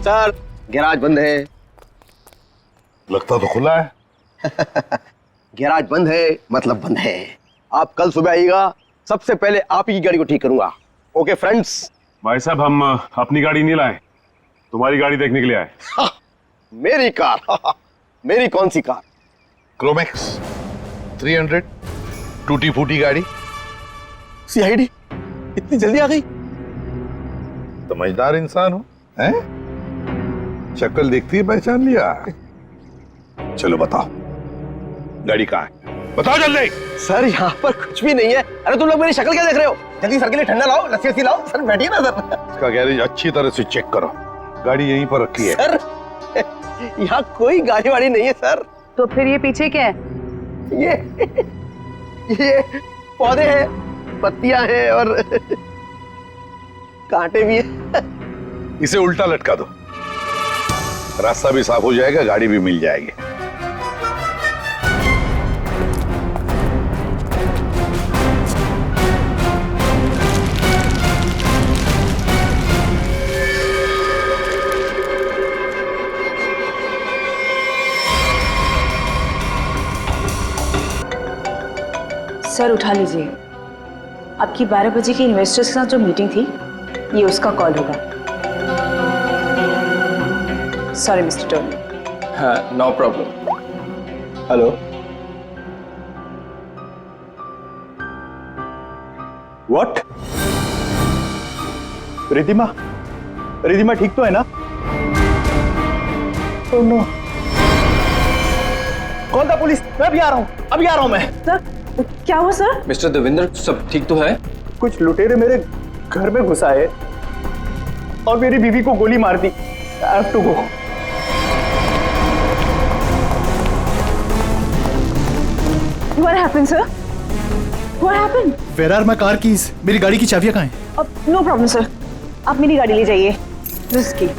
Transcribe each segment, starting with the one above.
Sir garage बंद है। लगता तो खुला है। गैराज बंद है मतलब बंद है। आप कल सुबह आइएगा, सबसे पहले आप ही की गाड़ी को ठीक करूंगा। Okay friends. भाई साहब हम अपनी गाड़ी नहीं लाए, तुम्हारी गाड़ी देखने के लिए आए। मेरी कार मेरी कौन सी कार? क्रोमैक्स 300 टूटी फूटी गाड़ी। सीआईडी इतनी जल्दी आ गई? समझदार इंसान हो हैं? शक्ल देखती है पहचान लिया। चलो बताओ गाड़ी कहाँ है, बताओ जल्दी। सर यहाँ पर कुछ भी नहीं है। अरे तुम लोग मेरी शक्ल क्या देख रहे हो? जल्दी सर के लिए ठंडा लाओ, लस्सी लाओ। सर बैठिए ना सर। इसका गैरेज अच्छी तरह से चेक करो, गाड़ी यहीं पर रखी है। सर यहाँ कोई गाड़ी वाड़ी नहीं है सर। तो फिर ये पीछे क्या है? ये पौधे हैं, पत्तियां हैं और कांटे भी हैं। इसे उल्टा लटका दो, रास्ता भी साफ हो जाएगा, गाड़ी भी मिल जाएगी। सर उठा लीजिए, आपकी 12 बजे की इन्वेस्टर्स के साथ जो मीटिंग थी, ये उसका कॉल होगा। Sorry mister Tony. हाँ, no problem. Hello, what? Ridhima, Ridhima ठीक तो है ना? Oh no. कौन था? पुलिस? मैं अभी आ रहा हूँ, अभी आ रहा हूँ मैं। सर क्या हुआ सर? मिस्टर देवेंद्र सब ठीक तो है? कुछ लुटेरे मेरे घर में घुस आए और मेरी बीवी को गोली मार दी। I have to go. What happened, sir? What happened? Where are my car keys? मेरी गाड़ी की चाबियां कहाँ हैं? No problem, sir. आप मेरी गाड़ी ले जाइए। This key.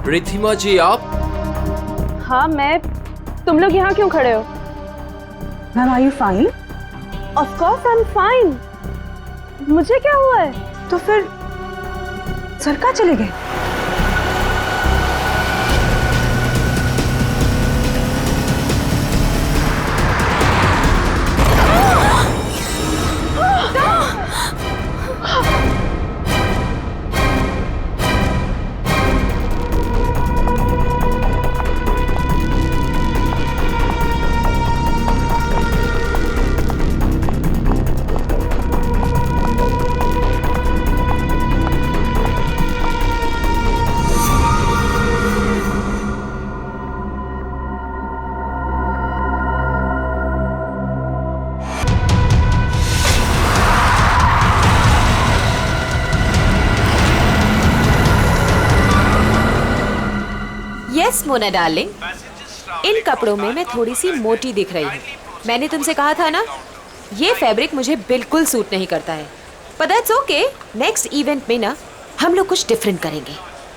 रिधिमा जी आप? हाँ मैं। तुम लोग यहाँ क्यों खड़े हो? Ma'am are you fine? Of course I am fine. मुझे क्या हुआ है? तो फिर सर कहाँ चले गए? यस मोना डार्लिंग, इन कपड़ों में मैं थोड़ी सी मोटी दिख रही हूँ। मैंने तुमसे कहा था ना, ये फैब्रिक मुझे बिल्कुल सूट नहीं करता है। पर दैट्स ओके, नेक्स्ट इवेंट में ना हम लोग कुछ डिफरेंट करेंगे,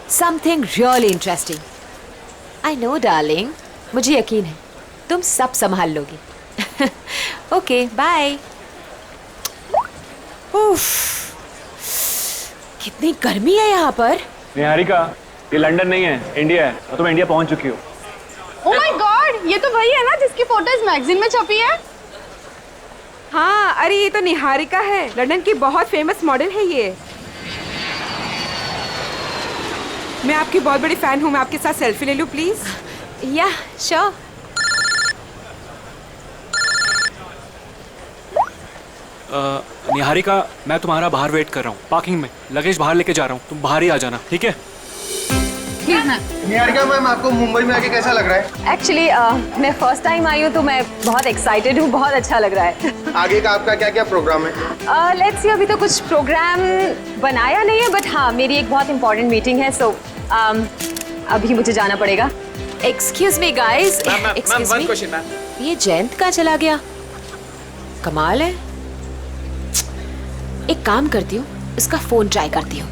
something really interesting. I know darling, मुझे यकीन है तुम सब संभाल लोगी। Okay bye. कितनी गर्मी है यहाँ पर। निहारिका, ये लंदन नहीं है, इंडिया है और तुम इंडिया पहुंच चुकी हो। ओह माय गॉड, ये तो वही है ना जिसकी फोटोज मैगजीन में छपी है। हाँ, अरे ये तो निहारिका है, लंदन की बहुत फेमस मॉडल है ये। मैं आपकी बहुत बड़ी फैन हूँ, मैं आपके साथ सेल्फी ले लूँ प्लीज? या श्योर। निहारिका, मैं तुम्हारा बाहर वेट कर रहा हूँ, पार्किंग में लगेज बाहर लेके जा रहा हूँ, तुम बाहर ही आ जाना, ठीक है? निहारिका मैम, आपको मुंबई में आके कैसा लग रहा है? एक्चुअली मैं फर्स्ट टाइम आई हूँ तो मैं बहुत एक्साइटेड हूँ, बहुत अच्छा लग रहा है। आगे का आपका क्या क्या प्रोग्राम है? लेट्स सी, अभी तो कुछ प्रोग्राम बनाया नहीं है, बट हाँ मेरी एक बहुत इंपॉर्टेंट मीटिंग है, सो अभी मुझे जाना पड़ेगा। Excuse me guys, ma'am, one question ma'am. ये जयंत कहाँ चला गया? कमाल है, एक काम करती हूँ, उसका फोन ट्राई करती हूँ।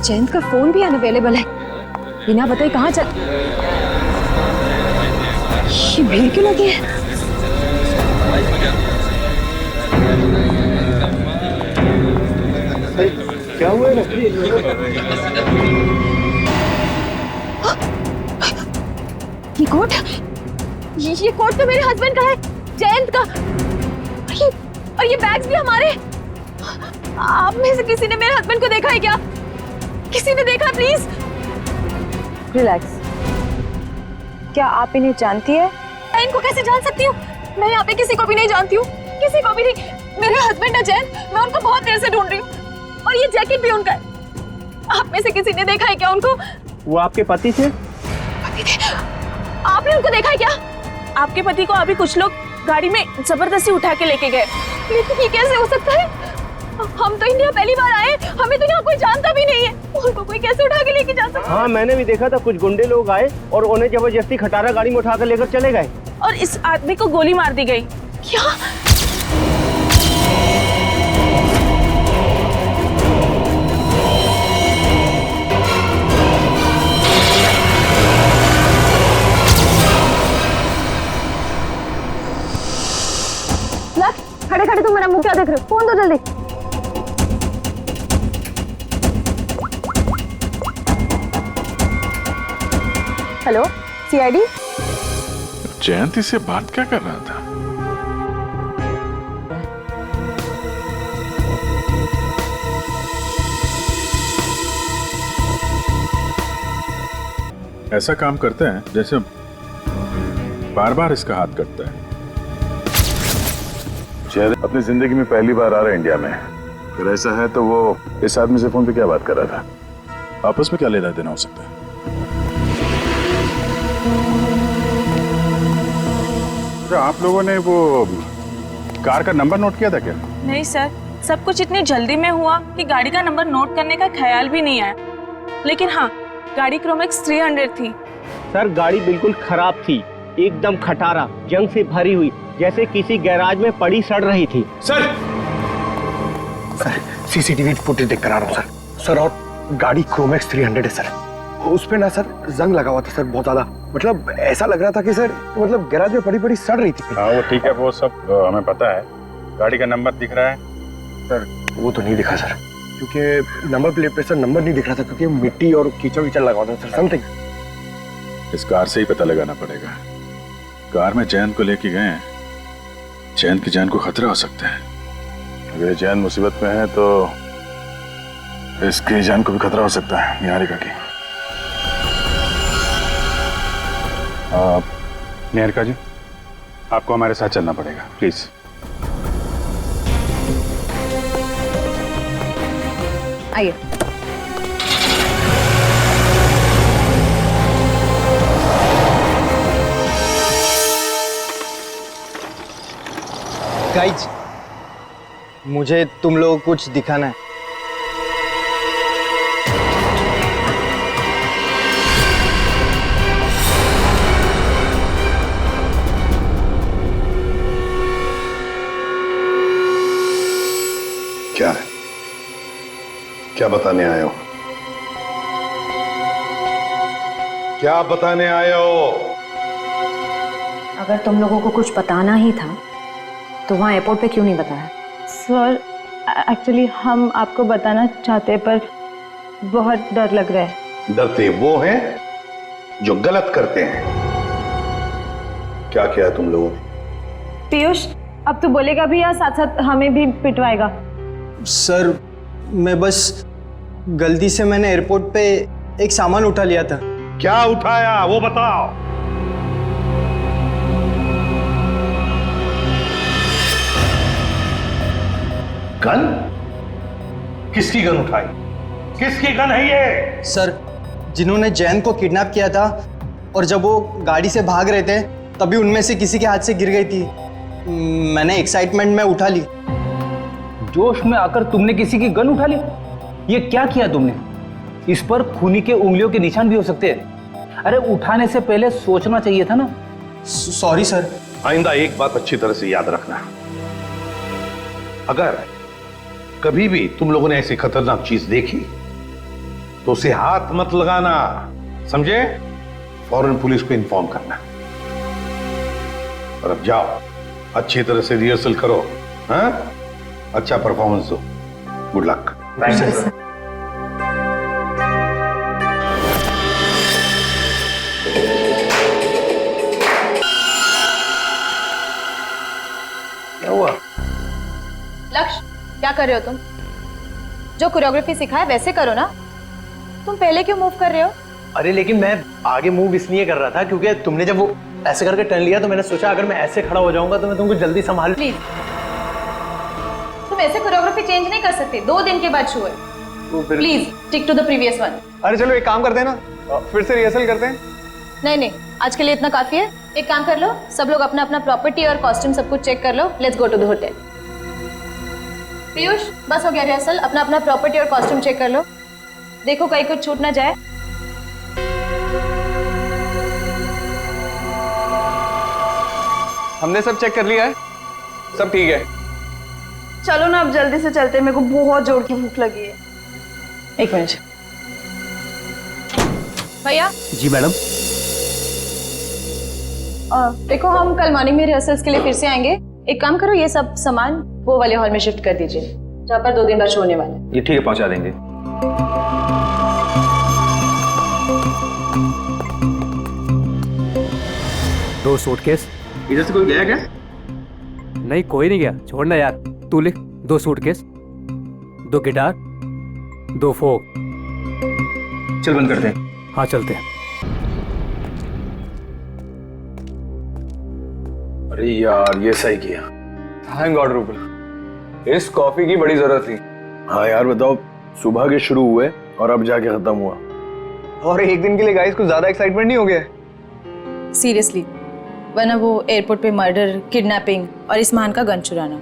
जयंत का फोन भी अनअवेलेबल है। बिना बताए कहाँ चल, ये भीड़ क्यों लगी है? क्या हुआ है? ये कोट तो मेरे हस्बैंड का है, जयंत का। और ये बैग्स भी हमारे। आप में से किसी ने मेरे हस्बैंड को देखा है क्या? किसी ने देखा? Please relax. क्या आप इन्हें जानती है? मैं इनको कैसे जान सकती हूँ? मैं यहाँ पे किसी को भी नहीं जानती हूँ, किसी को भी नहीं। मेरे हस्बैंड है जयंत, मैं उनको बहुत देर से ढूंढ रही हूँ और ये जैकेट भी उनका है। आप में से किसी ने देखा है क्या उनको? वो आपके पति थे? पति थे? आपने उनको देखा है क्या? आपके पति को अभी कुछ लोग गाड़ी में जबरदस्ती उठा के लेके गए। लेकिन ये कैसे हो सकता है? हम तो इंडिया पहली बार आए, हमें तो यहाँ कोई जानता भी नहीं है। उनको कोई कैसे उठा के लेके जा सकता है? हाँ, मैंने भी देखा था। कुछ गुंडे लोग आए और उन्हें जबरदस्ती खटारा गाड़ी में उठा कर लेकर चले गए। और इस आदमी को गोली मार दी गई। क्या? खड़े खड़े तुम मेरा मुंह क्या देख रहे हो? फोन दो जल्दी। Hello, CID. जयंती से बात क्या कर रहा था? ऐसा काम करते हैं जैसे बार बार इसका हाथ कटता है। शायद अपनी जिंदगी में पहली बार आ रहा है इंडिया में। फिर ऐसा है तो वो इस आदमी से फोन पे क्या बात कर रहा था? आपस में क्या लेना देना हो सकता है? तो आप लोगों ने वो कार का नंबर नोट किया था क्या? नहीं सर, सब कुछ इतनी जल्दी में हुआ कि गाड़ी का नंबर नोट करने का ख्याल भी नहीं आया। लेकिन हाँ, गाड़ी क्रोमैक्स 300 थी। सर, गाड़ी बिल्कुल खराब थी, एकदम खटारा, जंग से भरी हुई, जैसे किसी गैराज में पड़ी सड़ रही थी। सर सीसीटीवी फुटेज देख कर आ रहा हूँ सर। और गाड़ी क्रोमैक्स 300 है सर। उस पे ना सर जंग लगा हुआ था सर, बहुत ज्यादा। मतलब ऐसा लग रहा था कि सर मतलब गैराज में पड़ी पड़ी सड़ रही थी। हाँ वो ठीक है, वो सब हमें पता है। गाड़ी का नंबर दिख रहा है सर? वो तो नहीं दिखा सर, क्योंकि नंबर प्लेट पे सर नंबर नहीं दिख रहा था, क्योंकि मिट्टी और कीचड़ वीचड़ लगा हुआ था सर। समथिंग इस कार से ही पता लगाना पड़ेगा। कार में जैन को लेके गए हैं, जैन की जान को खतरा हो सकता है। अगर जैन मुसीबत में है तो इसकी जान को भी खतरा हो सकता है, निहारिका की। निहारिका जी, आपको हमारे साथ चलना पड़ेगा, प्लीज। आइए। गाइज, मुझे तुम लोगों को कुछ दिखाना है। क्या है? क्या बताने आए हो? क्या बताने आए हो? अगर तुम लोगों को कुछ बताना ही था तो वहाँ एयरपोर्ट पे क्यों नहीं बताया? सर, एक्चुअली हम आपको बताना चाहते पर बहुत डर लग रहा है। डरते वो हैं जो गलत करते हैं। क्या किया तुम लोगों ने? पीयूष, अब तू बोलेगा भी या साथ साथ हमें भी पिटवाएगा? सर, मैं बस गलती से मैंने एयरपोर्ट पे एक सामान उठा लिया था। क्या उठाया वो बताओ। गन? किसकी गन उठाई? किसकी गन है ये? सर, जिन्होंने जैन को किडनैप किया था और जब वो गाड़ी से भाग रहे थे तभी उनमें से किसी के हाथ से गिर गई थी। मैंने एक्साइटमेंट में उठा ली। जोश में आकर तुमने किसी की गन उठा ली? ये क्या किया तुमने? इस पर खूनी के उंगलियों के निशान भी हो सकते हैं। अरे उठाने से पहले सोचना चाहिए था ना। Sorry sir. आइंदा एक बात अच्छी तरह से याद रखना, अगर कभी भी तुम लोगों ने ऐसी खतरनाक चीज देखी तो उसे हाथ मत लगाना, समझे? फौरन पुलिस को इन्फॉर्म करना। और अब जाओ, अच्छी तरह से रिहर्सल करो, हाँ? अच्छा परफॉर्मेंस दो। Good luck. Thank you sir. क्या हुआ? लक्ष्य, क्या कर रहे हो तुम? जो कोरियोग्राफी सिखाया वैसे करो ना। तुम पहले क्यों मूव कर रहे हो? अरे लेकिन मैं आगे मूव इसलिए कर रहा था क्योंकि तुमने जब वो ऐसे करके टर्न लिया तो मैंने सोचा अगर मैं ऐसे खड़ा हो जाऊंगा तो मैं तुमको जल्दी संभाल। प्लीज, तुम ऐसे कोरियोग्राफी चेंज नहीं कर सकते। 2 दिन के बाद शो है। Please stick to the previous one. अरे चलो एक काम करते हैं ना, फिर से रिहर्सल करते हैं। नहीं, आज के लिए इतना काफी है। एक काम कर लो, सब लोग अपना अपना प्रॉपर्टी और कॉस्ट्यूम सब कुछ चेक कर लो। Let's go to the hotel. Piyush, बस हो गया रिहर्सल। अपना अपना प्रॉपर्टी और कॉस्ट्यूम चेक कर लो। देखो कहीं कुछ छूट ना जाए। हमने सब चेक कर लिया है, सब ठीक है। चलो ना अब जल्दी से चलते हैं, मेरे को बहुत जोर की भूख लगी है। 1 मिनट भैया। जी मैडम। देखो हम कल मॉर्निंग में रिहर्सल्स के लिए फिर से आएंगे। एक काम करो, ये सब सामान वो वाले हॉल में शिफ्ट कर दीजिए जहाँ पर 2 दिन बाद शो होने वाला है। ये ठीक है, पहुंचा देंगे। दो सूटकेस। इधर से कोई गया क्या? नहीं, कोई नहीं गया, छोड़ना यार। तू लिख 2 सूटकेस, 2 गिटार, 2 फोक। चल बंद करते हैं। हाँ चलते हैं। अरे यार ये सही किया। थैंक गॉड रूपल, इस कॉफी की बड़ी जरूरत थी। हाँ यार बताओ, सुबह के शुरू हुए और अब जाके खत्म हुआ। और एक दिन के लिए गाइस कुछ ज्यादा एक्साइटमेंट नहीं हो गया? सीरियसली, वरना वो एयरपोर्ट पे मर्डर, किडनैपिंग और इस्मान का गन चुराना,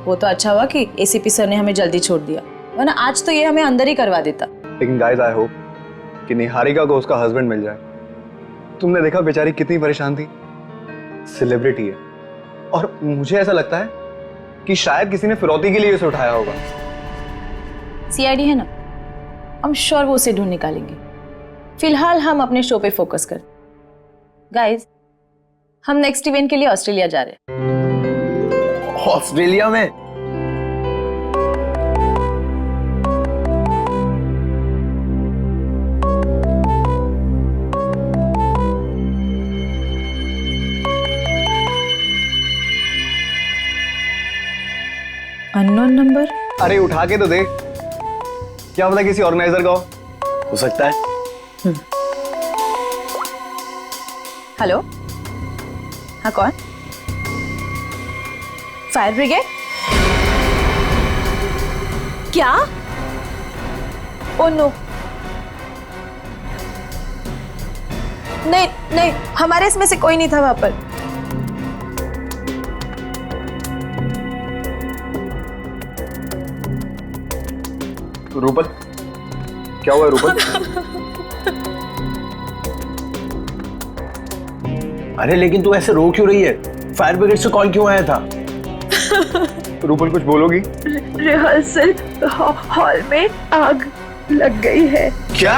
वो तो अच्छा हुआ कि एसीपी सर ने हमें जल्दी छोड़ दिया, वरना आज तो ये हमें अंदर ही करवा देता। लेकिन गाइस आई होप कि निहारिका को उसका हस्बैंड मिल जाए। तुमने देखा बेचारी कितनी परेशान थी। सेलिब्रिटी है और मुझे ऐसा लगता है कि शायद किसी ने फिरौती के लिए उसे उठाया होगा। सीआईडी है ना, हम श्योर वो उसे ढूंढ निकालेंगे। फिलहाल हम अपने शो पे फोकस कर। गाइस, हम नेक्स्ट इवेंट के लिए ऑस्ट्रेलिया जा रहे हैं। ऑस्ट्रेलिया में? Unknown number. अरे उठा के तो देख, क्या पता किसी ऑर्गेनाइजर का हो सकता है। हेलो, हाँ कौन? Fire brigade? क्या? ओ नो, नहीं नहीं, हमारे इसमें से कोई नहीं था वहां पर। रूपल, क्या हुआ रूपल? अरे लेकिन तू ऐसे रो क्यों रही है? फायर ब्रिगेड से कॉल क्यों आया था? रूपल कुछ बोलोगी? रिहर्सल हॉल में आग लग गई है। क्या?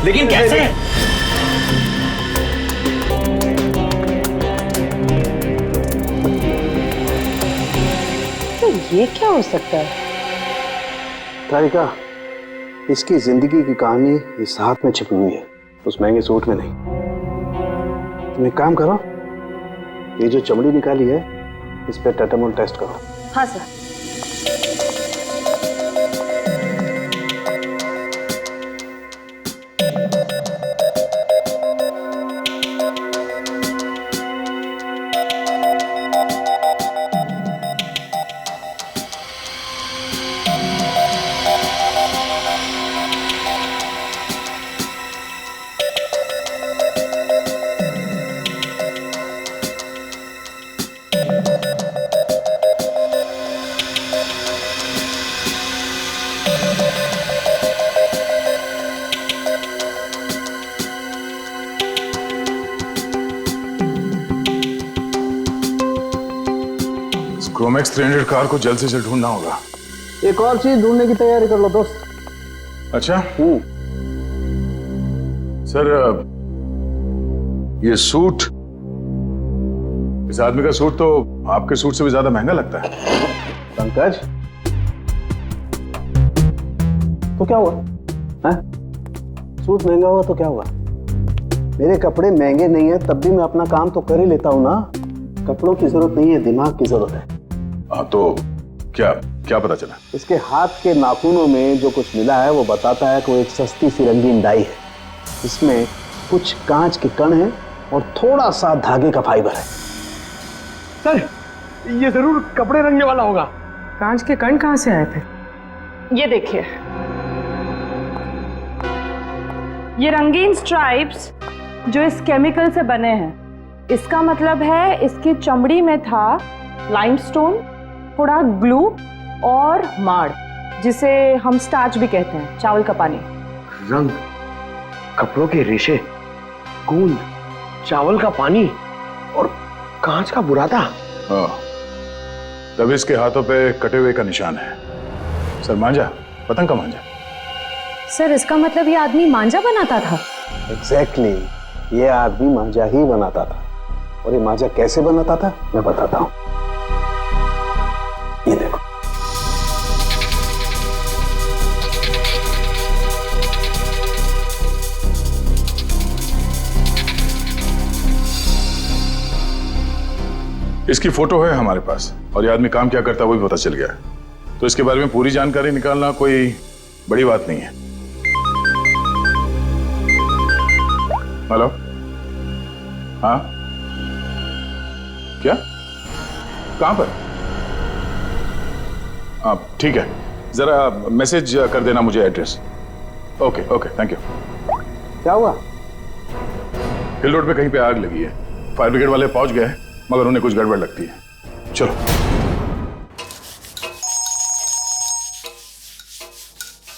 लेकिन कैसे? तो ये क्या हो सकता है? तारिका, इसकी जिंदगी की कहानी इस हाथ में छिपी हुई है, उस महंगे सूट में नहीं। तुम एक काम करो, ये जो चमड़ी निकाली है इस पे टेटामोल टेस्ट करो। हाँ सर। क्रोमैक्स 300 कार को जल्द से जल्द ढूंढना होगा। एक और चीज ढूंढने की तैयारी कर लो दोस्त। अच्छा सर, ये सूट, इस आदमी का सूट तो आपके सूट से भी ज्यादा महंगा लगता है। पंकज, तो क्या हुआ? हाँ? सूट महंगा हुआ तो क्या हुआ? मेरे कपड़े महंगे नहीं है तब भी मैं अपना काम तो कर ही लेता हूँ ना। कपड़ों की जरूरत नहीं है, दिमाग की जरूरत है। हाँ तो क्या क्या पता चला? इसके हाथ के नाखूनों में जो कुछ मिला है वो बताता है कि वो एक सस्ती सी रंगीन डाई है। इसमें कुछ कांच के कण हैं और थोड़ा सा धागे का फाइबर है। सर, ये जरूर कपड़े रंगने वाला होगा। कांच के कण कहाँ से आए थे? ये देखिए, ये रंगीन स्ट्राइप्स जो इस केमिकल से बने हैं, इसका मतलब है इसकी चमड़ी में था लाइमस्टोन, थोड़ा ग्लू और माड़, जिसे हम स्टार्च भी कहते हैं, चावल का पानी। रंग, कपड़ों के रेशे, गूंद, चावल का पानी और कांच का बुरादा। हाँ, तब इसके हाथों पे कटे हुए का निशान है। सर मांझा, पतंग का मांझा। सर इसका मतलब ये आदमी मांझा बनाता था? एग्जैक्टली, ये आदमी मांझा ही बनाता था। और ये मांझा कैसे बनाता था मैं बताता हूं। ये देखो, इसकी फोटो है हमारे पास और ये आदमी काम क्या करता है वो भी पता चल गया है। तो इसके बारे में पूरी जानकारी निकालना कोई बड़ी बात नहीं है। हेलो, हाँ, क्या, कहां पर? आप ठीक है, जरा मैसेज कर देना मुझे address. Okay okay, thank you. क्या हुआ? हिल रोड पे कहीं पे आग लगी है। फायर ब्रिगेड वाले पहुंच गए मगर उन्हें कुछ गड़बड़ लगती है। चलो।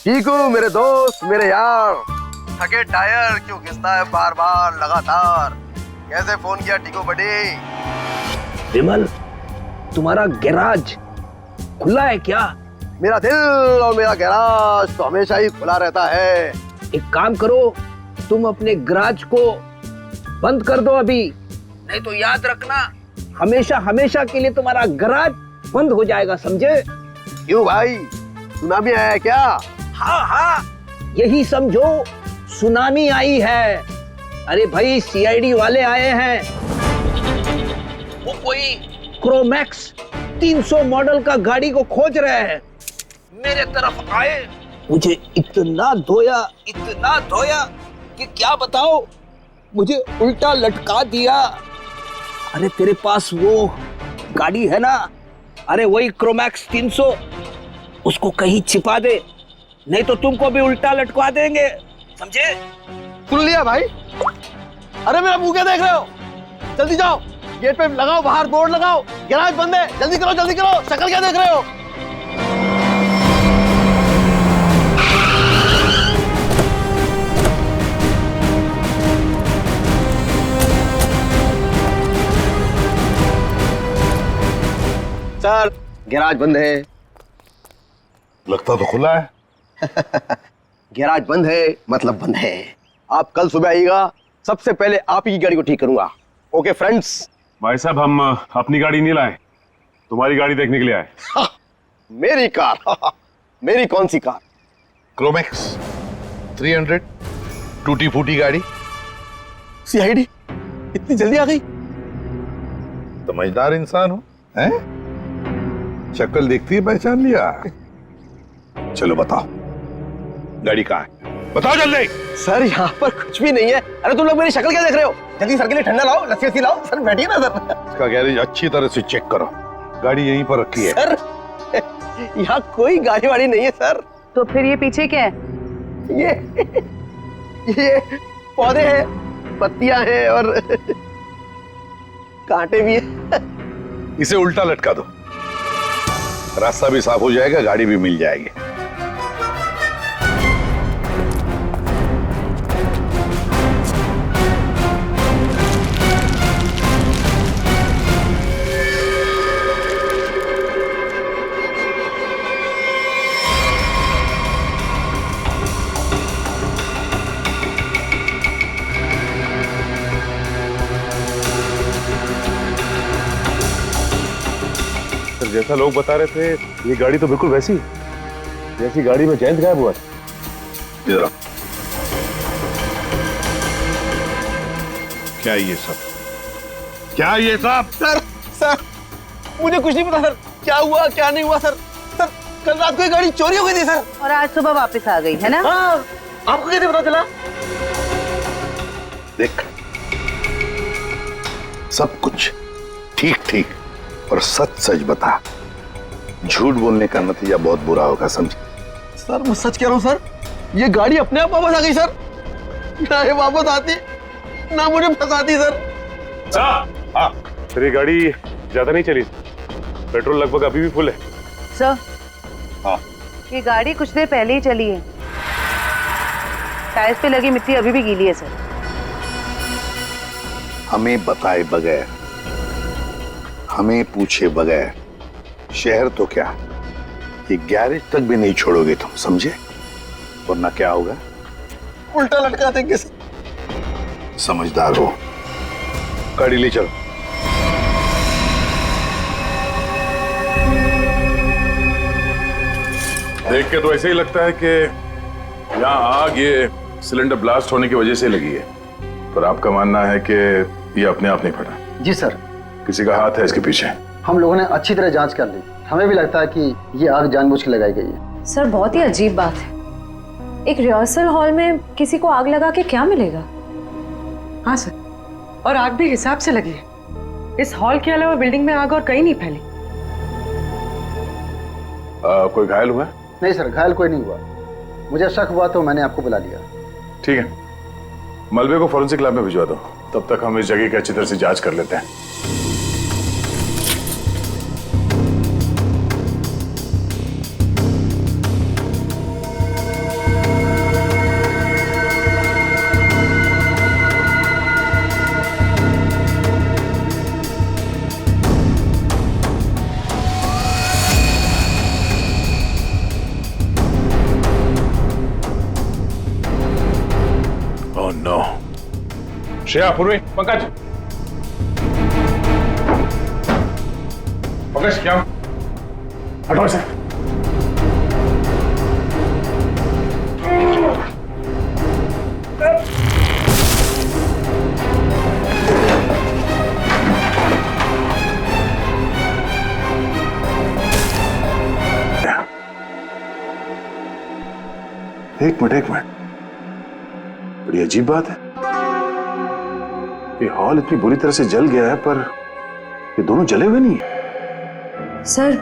ठीक हूँ मेरे दोस्त, मेरे यार। थके टायर क्यों घिसता है बार बार लगातार? कैसे फोन किया टीको बड़ी? विमल, तुम्हारा गैराज खुला है क्या? मेरा दिल और मेरा गैराज तो हमेशा ही खुला रहता है। एक काम करो, तुम अपने गैराज को बंद कर दो अभी, नहीं तो याद रखना हमेशा हमेशा के लिए तुम्हारा गैराज बंद हो जाएगा, समझे? क्यों भाई, सुनामी आया क्या? हाँ हाँ, यही समझो, सुनामी आई है। अरे भाई, सीआईडी वाले आए हैं। वो कोई क्रोमैक्स 300 मॉडल का गाड़ी को खोज रहे हैं। मेरे तरफ आए, मुझे इतना धोया कि क्या बताओ, मुझे उल्टा लटका दिया। अरे तेरे पास वो गाड़ी है ना, अरे वही क्रोमैक्स 300, उसको कहीं छिपा दे, नहीं तो तुमको भी उल्टा लटका देंगे, समझे? सुन लिया भाई? अरे मेरा मुंह क्या देख रहे हो? जल्दी जाओ, गेट पे लगाओ, बाहर बोर्ड लगाओ, गैराज बंद है, जल्दी करो जल्दी करो। शक्ल क्या देख रहे हो? सर, गैराज बंद है। लगता तो खुला है। गैराज बंद है मतलब बंद है। आप कल सुबह आइएगा, सबसे पहले आप ही की गाड़ी को ठीक करूंगा। Okay friends? भाई साहब, हम अपनी गाड़ी नहीं लाए, तुम्हारी गाड़ी देखने के लिए आए। मेरी कार? मेरी कौन सी कार? क्रोमैक्स 300 टूटी फूटी गाड़ी। सीआईडी इतनी जल्दी आ गई? समझदार इंसान हो, हैं? शक्ल देखती है पहचान लिया। चलो बताओ, गाड़ी कहाँ है? बताओ जल्दी। सर यहाँ पर कुछ भी नहीं है। अरे तुम लोग मेरी शक्ल क्या देख रहे हो? जल्दी सर के लिए ठंडा लाओ, लस्सी लाओ। सर बैठिए ना सर। इसका गैरेज अच्छी तरह से चेक करो, गाड़ी यहीं पर रखी है। सर यहाँ कोई गाड़ी वाड़ी नहीं है सर। तो फिर ये पीछे क्या है? ये पौधे हैं, पत्तियां हैं और कांटे भी हैं। इसे उल्टा लटका दो, रास्ता भी साफ हो जाएगा, गाड़ी भी मिल जाएगी। जैसा लोग बता रहे थे ये गाड़ी तो बिल्कुल वैसी जैसी गाड़ी में जयंत गायब हुआ था। इधर आओ। क्या ये सब? क्या ये सब? सर मुझे कुछ नहीं पता सर, क्या हुआ क्या नहीं हुआ सर। सर कल रात को ये गाड़ी चोरी हो गई थी सर, और आज सुबह वापस आ गई है ना? हाँ, आपको कैसे पता चला? देख, सब कुछ ठीक ठीक और सच सच बता। झूठ बोलने का नतीजा बहुत बुरा होगा, समझे? सर मैं सच कह रहा हूँ सर, ये गाड़ी अपने आप वापस आ गई सर। ना ये वापस आती ना मुझे फंसाती सर। हाँ, फिर ये गाड़ी ज्यादा नहीं चली, पेट्रोल लगभग अभी भी फुल है। सर हाँ, ये गाड़ी कुछ देर पहले ही चली है, टायर्स पे लगी मिट्टी अभी भी गीली है सर। हमें बताए बगैर, हमें पूछे बगैर शहर तो क्या ये गैरेज तक भी नहीं छोड़ोगे तुम, समझे? वरना क्या होगा? उल्टा लटका देंगे सर। समझदार हो, गाड़ी ले चलो। देख के तो ऐसे ही लगता है कि यहाँ आग ये सिलेंडर ब्लास्ट होने की वजह से लगी है, पर आपका मानना है कि ये अपने आप नहीं फटा? जी सर, किसी का हाथ है इसके पीछे? हम लोगों ने अच्छी तरह जांच कर ली, हमें भी लगता है कि ये आग जानबूझ के लगाई गई है। सर बहुत ही अजीब बात है, एक रिहर्सल हॉल में किसी को आग लगा के क्या मिलेगा? हाँ सर, और आग भी हिसाब से लगी है। इस हॉल के अलावा बिल्डिंग में आग और कहीं नहीं फैली। कोई घायल हुआ? नहीं सर, घायल कोई नहीं हुआ। मुझे शक हुआ तो मैंने आपको बुला लिया। ठीक है, मलबे को फॉरेंसिक लैब में भिजवा दो, तब तक हम इस जगह की अच्छी तरह से जांच कर लेते हैं। श्रेया, पूर्वी, पंकज, पंकज क्या हटो से। एक मिनट, बड़ी अजीब बात है। ये हॉल इतनी बुरी तरह से जल गया है, पर ये दोनों जले हुए नहीं है। सर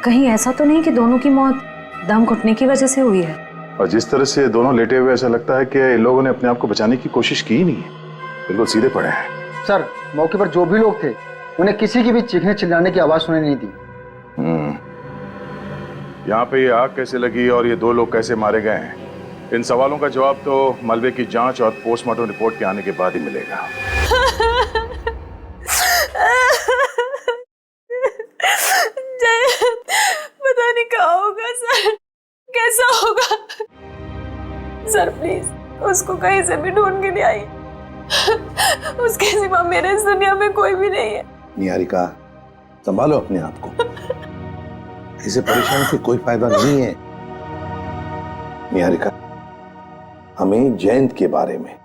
कहीं ऐसा तो नहीं कि दोनों की मौत दम घुटने की वजह से हुई है? और जिस तरह से दोनों लेटे हुए, ऐसा लगता है कि इन लोगों ने अपने आप को बचाने की कोशिश की ही नहीं है, बिल्कुल सीधे पड़े हैं। सर मौके पर जो भी लोग थे उन्हें किसी की भी चीखने चिल्लाने की आवाज सुनाई नहीं दी। यहाँ पे ये आग कैसे लगी और ये दो लोग कैसे मारे गए हैं, इन सवालों का जवाब तो मलबे की जांच और पोस्टमार्टम रिपोर्ट के आने के बाद ही मिलेगा। पता नहीं क्या होगा सर, कैसा होगा? सर प्लीज उसको कहीं से भी ढूंढ के ले आई, उसके सिवा मेरे इस दुनिया में कोई भी नहीं है। निहारिका, संभालो अपने आप को, ऐसे परेशान से कोई फायदा नहीं है। निहारिका, हमें जयंत के बारे में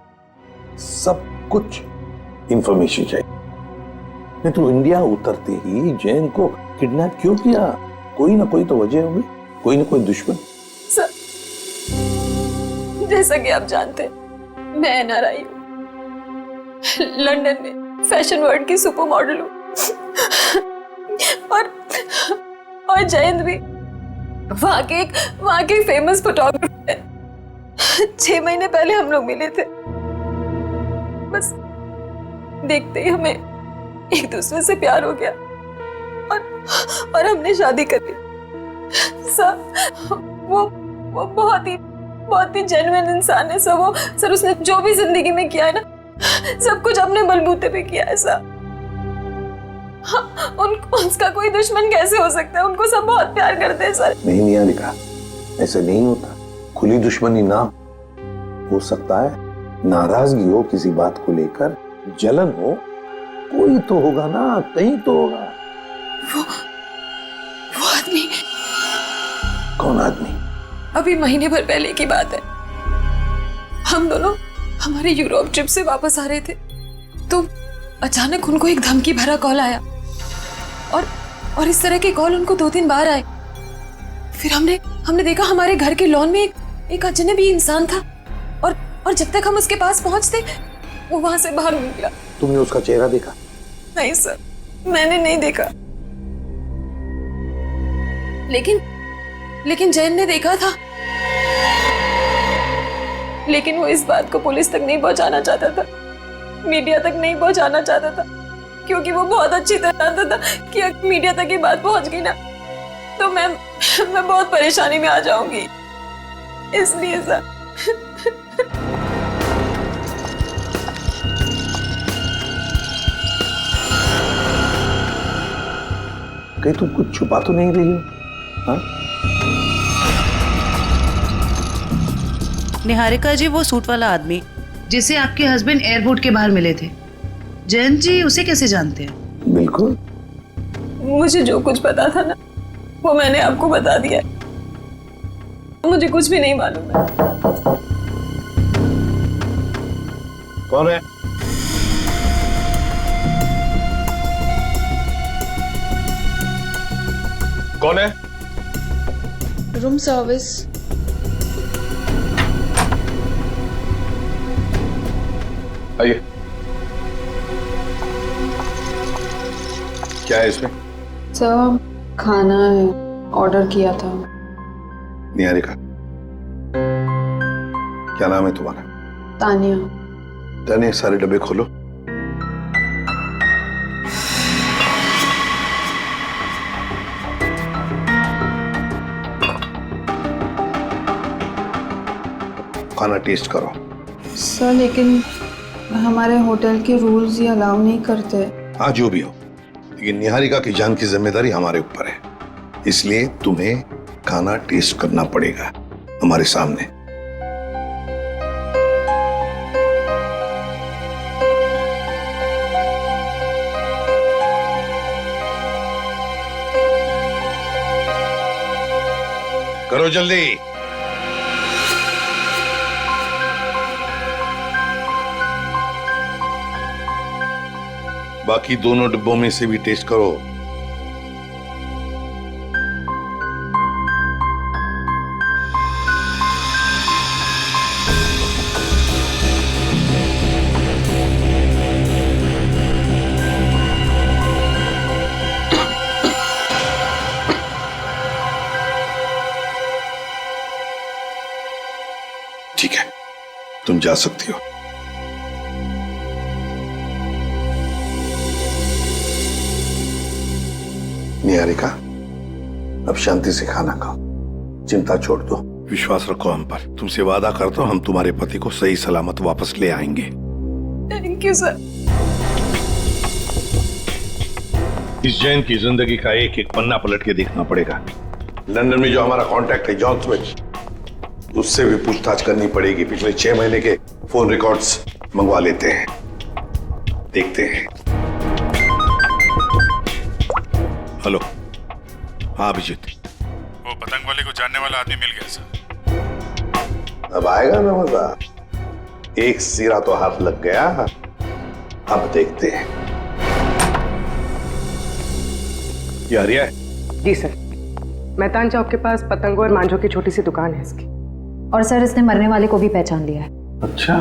सब कुछ इंफॉर्मेशन चाहिए। नहीं तो इंडिया उतरते ही जयंत को किडनैप क्यों किया? कोई ना कोई तो वजह होगी, कोई ना कोई दुश्मन। सर जैसा कि आप जानते हैं मैं एनआरआई हूँ, लंदन में फैशन वर्ल्ड की सुपर मॉडल हूँ, और जयंत भी वहाँ के फेमस फोटोग्राफर है। 6 महीने पहले हम लोग मिले थे, बस देखते ही हमें एक दूसरे से प्यार हो गया और हमने शादी कर ली। सर वो बहुत ही जेन्युइन इंसान है सर। सर उसने जो भी जिंदगी में किया है ना, सब कुछ अपने बलबूते पे किया है सर। उसका कोई दुश्मन कैसे हो सकता है? उनको सब बहुत प्यार करते हैं सर। नहीं निहारिका, ऐसे नहीं होता। खुली दुश्मनी ना हो सकता है, नाराजगी हो किसी बात को लेकर, जलन हो, कोई तो होगा ना, कहीं तो होगा। कौन आदमी? अभी महीने भर पहले की बात है। हम दोनों हमारे यूरोप ट्रिप से वापस आ रहे थे तो अचानक उनको एक धमकी भरा कॉल आया और इस तरह के कॉल उनको 2-3 बार आए। फिर हमने देखा हमारे घर के लॉन में एक अजनबी इंसान था और जब तक हम उसके पास पहुंचते वो वहां से बाहर निकला। तुमने उसका चेहरा देखा? नहीं सर, मैंने नहीं देखा, लेकिन जैन ने देखा था। लेकिन वो इस बात को पुलिस तक नहीं पहुंचाना चाहता था, मीडिया तक नहीं पहुंचाना चाहता था, क्योंकि वो बहुत अच्छी तरह जानता था कि अगर मीडिया तक ये बात पहुंच गई ना तो मैं बहुत परेशानी में आ जाऊंगी। इसलिए सर कहीं तुम कुछ छुपा तो नहीं रही हो? हाँ? निहारिका जी, वो सूट वाला आदमी जिसे आपके हस्बैंड एयरपोर्ट के बाहर मिले थे, जयंत जी उसे कैसे जानते हैं? बिल्कुल। मुझे जो कुछ पता था ना वो मैंने आपको बता दिया। मुझे कुछ भी नहीं मालूम है। कौन है? कौन है? Room service. आइए। क्या है इसमें? सर खाना है, ऑर्डर किया था। निहारिका, क्या नाम है तुम्हारा? तानिया। तानिया, सारे डब्बे खोलो। खाना टेस्ट करो। सर लेकिन हमारे होटल के रूल्स ये अलाउ नहीं करते। हाँ, जो भी हो, लेकिन निहारिका की जान की जिम्मेदारी हमारे ऊपर है, इसलिए तुम्हें खाना टेस्ट करना पड़ेगा हमारे सामने। करो जल्दी। बाकी दोनों डिब्बों में से भी टेस्ट करो। ठीक है, तुम जा सकती हो। निहारिका, अब शांति से खाना खाओ, चिंता छोड़ दो, विश्वास रखो हम पर। तुमसे वादा करता हूं हम तुम्हारे पति को सही सलामत वापस ले आएंगे। Thank you sir. इस जैन की जिंदगी का एक एक पन्ना पलट के देखना पड़ेगा। लंदन में जो हमारा कांटेक्ट है जॉन स्मिथ, उससे भी पूछताछ करनी पड़ेगी। पिछले 6 महीने के फोन रिकॉर्ड्स मंगवा लेते हैं, देखते हैं। हेलो। हाँ अभिजीत, वो पतंग वाले को जानने वाला आदमी मिल गया सर। अब आएगा ना मजा। एक सिरा तो हाथ लग गया, अब देखते हैं। ये आर्या है? जी सर, मेहतान चौक के पास पतंगों और मांझों की छोटी सी दुकान है इसकी। और सर इसने मरने वाले को भी पहचान लिया है। अच्छा,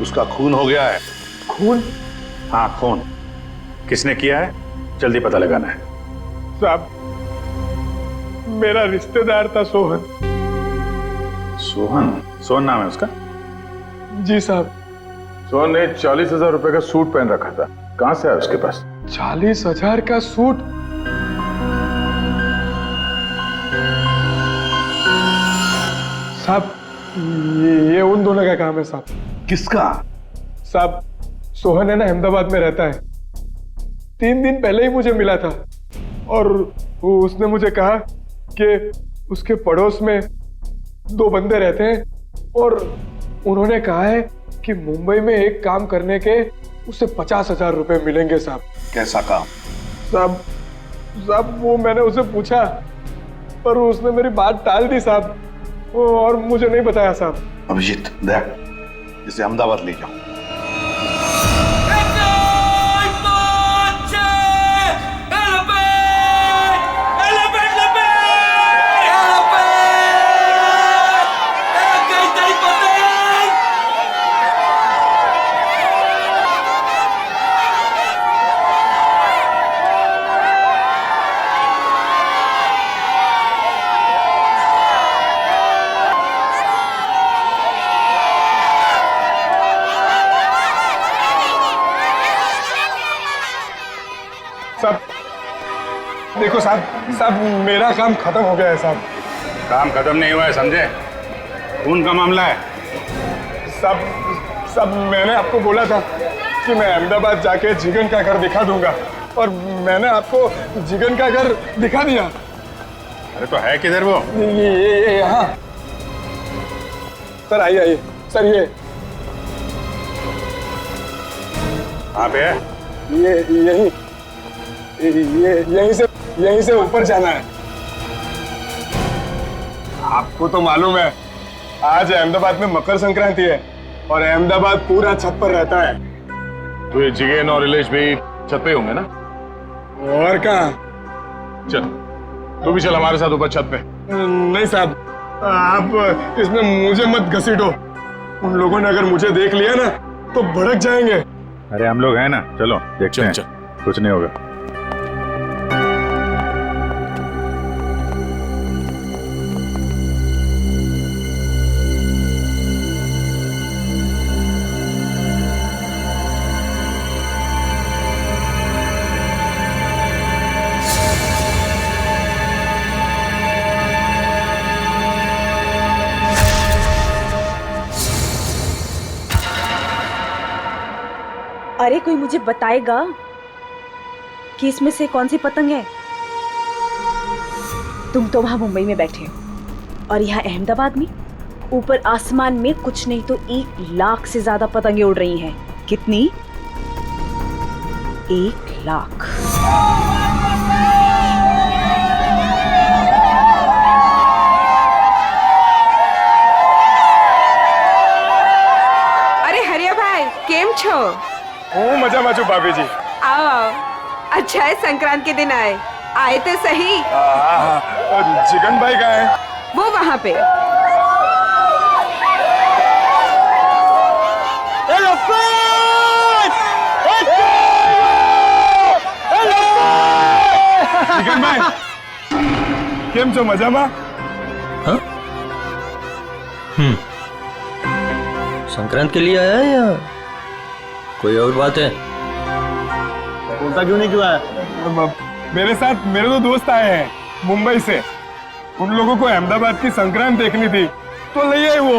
उसका खून हो गया है। खून? हाँ खून। किसने किया है जल्दी पता लगाना है। साहब, मेरा रिश्तेदार था सोहन। सोहन? सोहन नाम है उसका? जी साहब। सोहन ने 40,000 रुपए का सूट पहन रखा था, कहां से आया उसके पास? 40,000 का सूट? साहब, ये उन दोनों का काम है साहब। किसका? साहब, सोहन है ना, अहमदाबाद में रहता है। 3 दिन पहले ही मुझे मिला था और उसने मुझे कहा कि उसके पड़ोस में 2 बंदे रहते हैं और उन्होंने कहा है कि मुंबई में एक काम करने के उसे 50,000 रुपए मिलेंगे साहब। कैसा काम? साहब, साहब वो मैंने उसे पूछा पर उसने मेरी बात टाल दी साहब और मुझे नहीं बताया साहब। अभिजीत देख, इसे अहमदाबाद ले जाओ। साहब देखो साहब मेरा काम खत्म हो गया है साहब। काम खत्म नहीं हुआ है समझे, खून का मामला है। साहब मैंने आपको बोला था कि मैं अहमदाबाद जाके जिगन का घर दिखा दूंगा और मैंने आपको जिगन का घर दिखा दिया। अरे तो है किधर वो? ये यहाँ सर। आइए सर, ये कहाँ पे है? ये यहीं से ऊपर जाना है। आपको तो मालूम है आज अहमदाबाद में मकर संक्रांति है और अहमदाबाद पूरा छत पर रहता है। तो ये जिगेन और रिलेश भी छत पे होंगे ना? और कहाँ? चल तू भी चल हमारे साथ ऊपर छत पे। नहीं साहब, आप इसमें मुझे मत घसीटो। उन लोगों ने अगर मुझे देख लिया ना तो भड़क जाएंगे। अरे हम लोग हैं ना, चलो देखते हैं। कुछ नहीं होगा। अरे कोई मुझे बताएगा कि इसमें से कौन सी पतंग है? तुम तो वहां मुंबई में बैठे हो और यहाँ अहमदाबाद में ऊपर आसमान में कुछ नहीं तो 1 लाख से ज्यादा पतंगे उड़ रही हैं। कितनी? 1 लाख। अरे हरिया भाई केम छो? मजा माचू भाभी जी। आओ, अच्छा है संक्रांत के दिन आए तो सही। जिगन भाई कहाँ है? वो वहाँ पे। जिगन भाई केम छो? मजामा? संक्रांत के लिए आया है या कोई और बात है? बोलता क्यों नहीं क्यों आया? मेरे साथ मेरे 2 दोस्त आए हैं मुंबई से। उन लोगों को अहमदाबाद की संक्रांत देखनी थी तो ले आए वो।